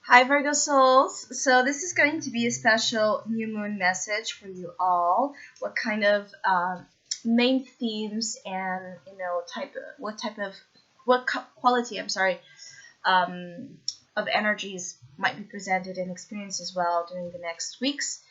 Hi Virgo souls. So this is going to be a special new moon message for you all. What kind of main themes and what quality um, of energies might be presented and experienced as well during the next weeks.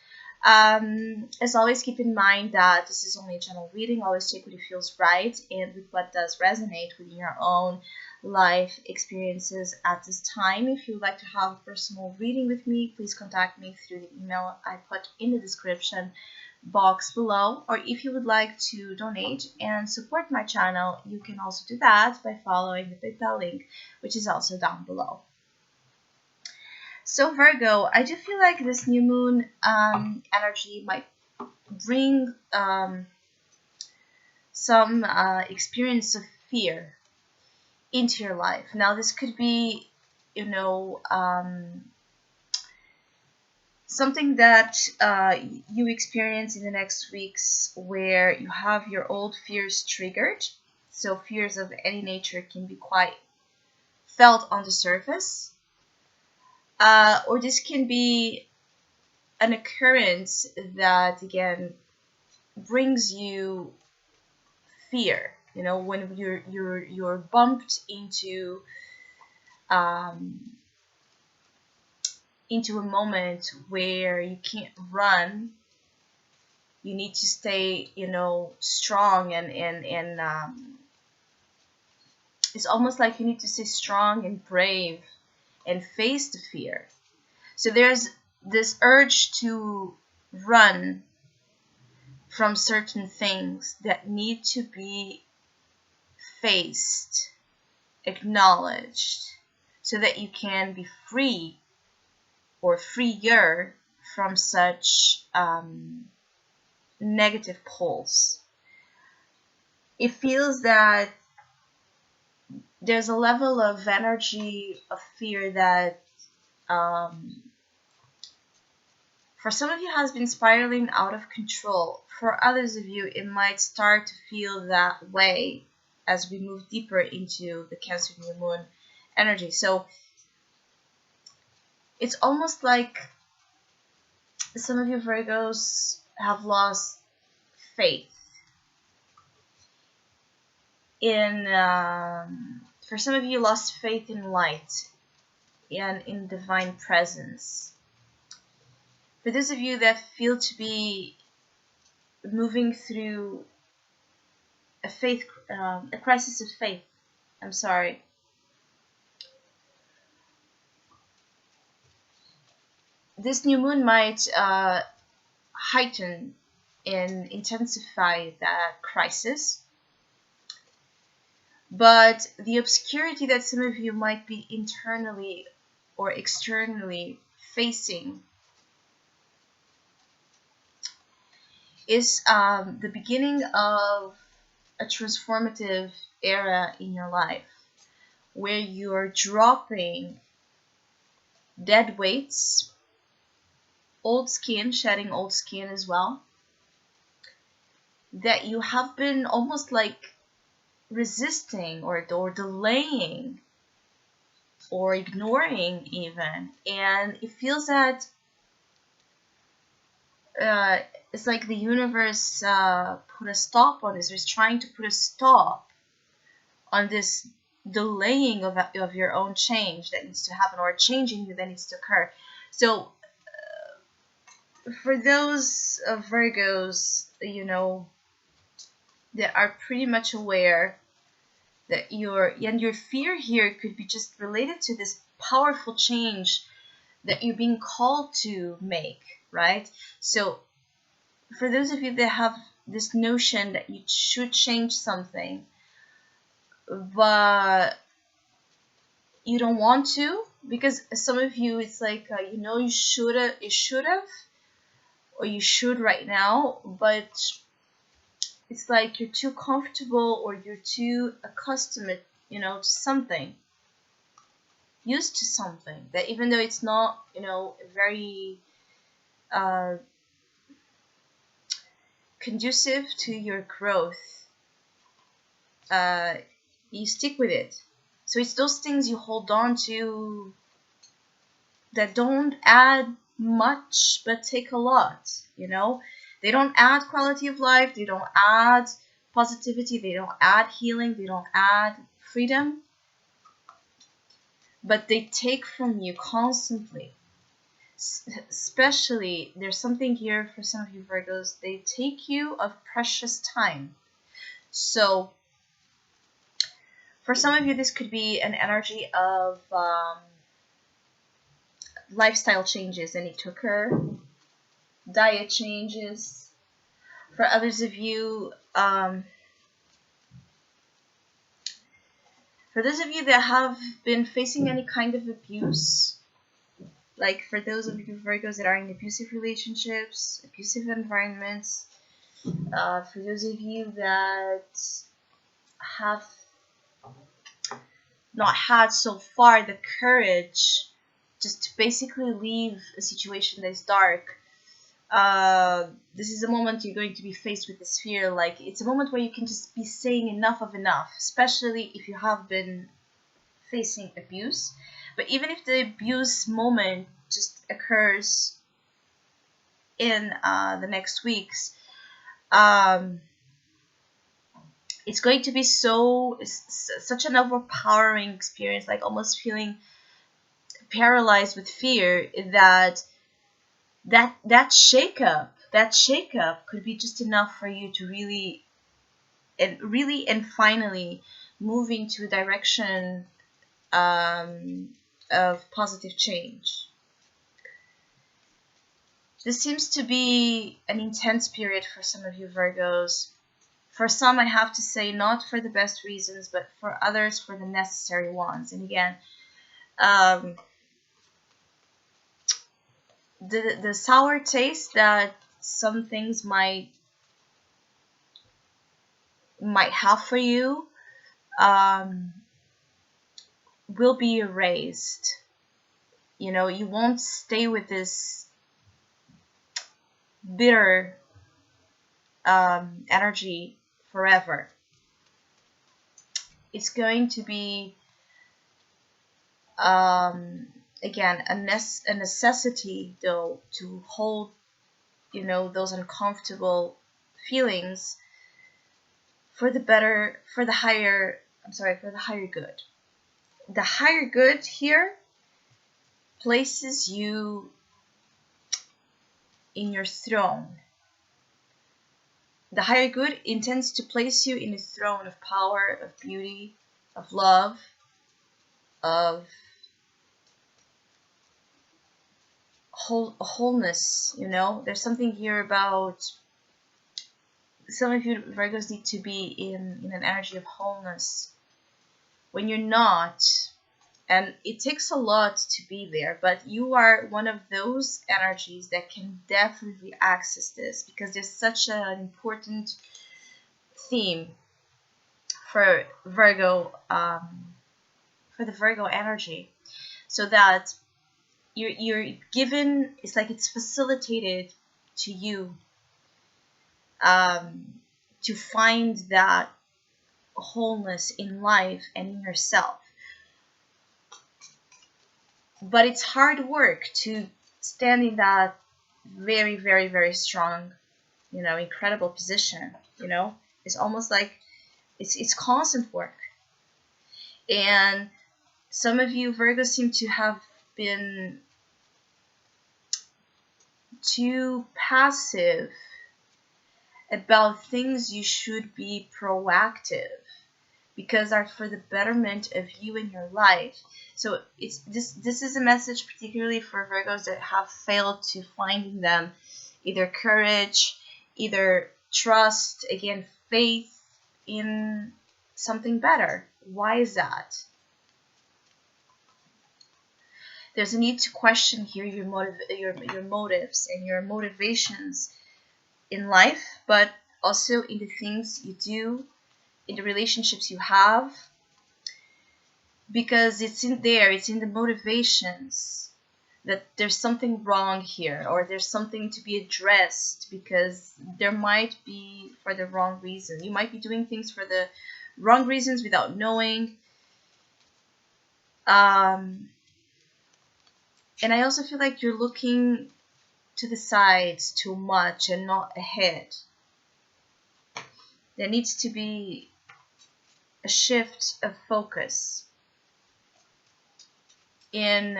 As always, keep in mind that this is only a general reading. Always take what it feels right and with what does resonate with your own life experiences at this time. If you would like to have a personal reading with me, please contact me through the email I put in the description box below. Or if you would like to donate and support my channel, you can also do that by following the PayPal link, which is also down below. So Virgo, I do feel like this new moon energy might bring some experience of fear into your life. Now this could be, something that you experience in the next weeks where you have your old fears triggered. So fears of any nature can be quite felt on the surface. Or this can be an occurrence that again brings you fear. When you're bumped into a moment where you can't run, you need to stay strong and it's almost like you need to stay strong and brave and face the fear. So there's this urge to run from certain things that need to be faced, acknowledged, so that you can be free or freer from such negative pulls. It feels that there's a level of energy of fear that for some of you has been spiraling out of control. For others of you, it might start to feel that way as we move deeper into the Cancer new moon energy. So it's almost like some of you Virgos have lost faith in, for some of you, lost faith in light and in divine presence. For those of you that feel to be moving through a crisis of faith, I'm sorry. This new moon might heighten and intensify that crisis. But the obscurity that some of you might be internally or externally facing is the beginning of a transformative era in your life where you're dropping dead weights, old skin, shedding old skin as well, that you have been almost like resisting or delaying or ignoring even. And it feels that it's like the universe put a stop on this. It's trying to put a stop on this delaying of your own change that needs to happen, or changing that needs to occur. So for those Virgos, that are pretty much aware that your fear here could be just related to this powerful change that you're being called to make, right? So for those of you that have this notion that you should change something, but you don't want to, because some of you, it's like you should have, or you should right now, but it's like you're too comfortable or you're too accustomed, to something, used to something that even though it's not, very conducive to your growth, you stick with it. So it's those things you hold on to that don't add much but take a lot, you know? They don't add quality of life, they don't add positivity, they don't add healing, they don't add freedom, but they take from you constantly. Especially, there's something here for some of you Virgos, they take you of precious time. So for some of you, this could be an energy of lifestyle changes that need to occur, diet changes. For others of you, for those of you that have been facing any kind of abuse, like for those of you Virgos that are in abusive relationships, abusive environments, for those of you that have not had so far the courage just to basically leave a situation that's dark, this is a moment you're going to be faced with this fear. Like, it's a moment where you can just be saying enough of enough, especially if you have been facing abuse. But even if the abuse moment just occurs in the next weeks, it's going to be such an overpowering experience, like almost feeling paralyzed with fear, that shakeup could be just enough for you to really and finally move into a direction of positive change. This seems to be an intense period for some of you Virgos. For some, I have to say, not for the best reasons, but for others, for the necessary ones. And again, the sour taste that some things might have for you will be erased. You know, you won't stay with this bitter energy forever. It's going to be again a necessity, though, to hold, you know, those uncomfortable feelings for the higher good. The higher good here places you in your throne. The higher good intends to place you in a throne of power, of beauty, of love, of wholeness. You know, there's something here about some of you Virgos need to be in an energy of wholeness when you're not, and it takes a lot to be there, but you are one of those energies that can definitely access this, because there's such an important theme for Virgo, for the Virgo energy, so that you're given, it's like it's facilitated to you to find that wholeness in life and in yourself. But it's hard work to stand in that very, very, very strong, you know, incredible position. You know, it's almost like it's constant work. And some of you Virgos seem to have been too passive about things you should be proactive, because are for the betterment of you and your life. So it's this is a message particularly for Virgos that have failed to finding them either courage, either trust, again faith in something better. Why is that? There's a need to question here your motives and your motivations in life, but also in the things you do, in the relationships you have, because it's in the motivations that there's something wrong here, or there's something to be addressed, because there might be for the wrong reason. You might be doing things for the wrong reasons without knowing. And I also feel like you're looking to the sides too much and not ahead. There needs to be a shift of focus in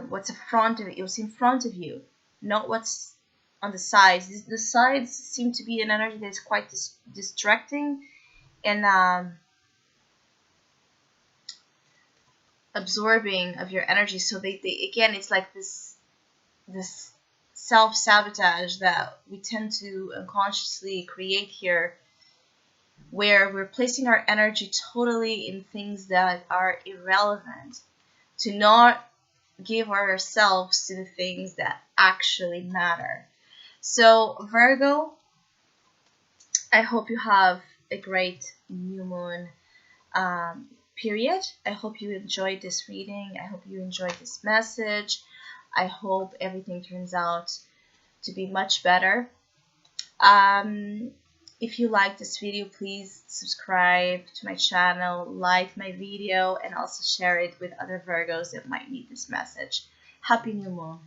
what's in front of you. What's in front of you, not what's on the sides. The sides seem to be an energy that's quite distracting and absorbing of your energy. So they again, it's like this self-sabotage that we tend to unconsciously create here, where we're placing our energy totally in things that are irrelevant, to not give ourselves to the things that actually matter. So Virgo, I hope you have a great new moon period. I hope you enjoyed this reading. I hope you enjoyed this message. I hope everything turns out to be much better. If you like this video, please subscribe to my channel, like my video, and also share it with other Virgos that might need this message. Happy New Moon.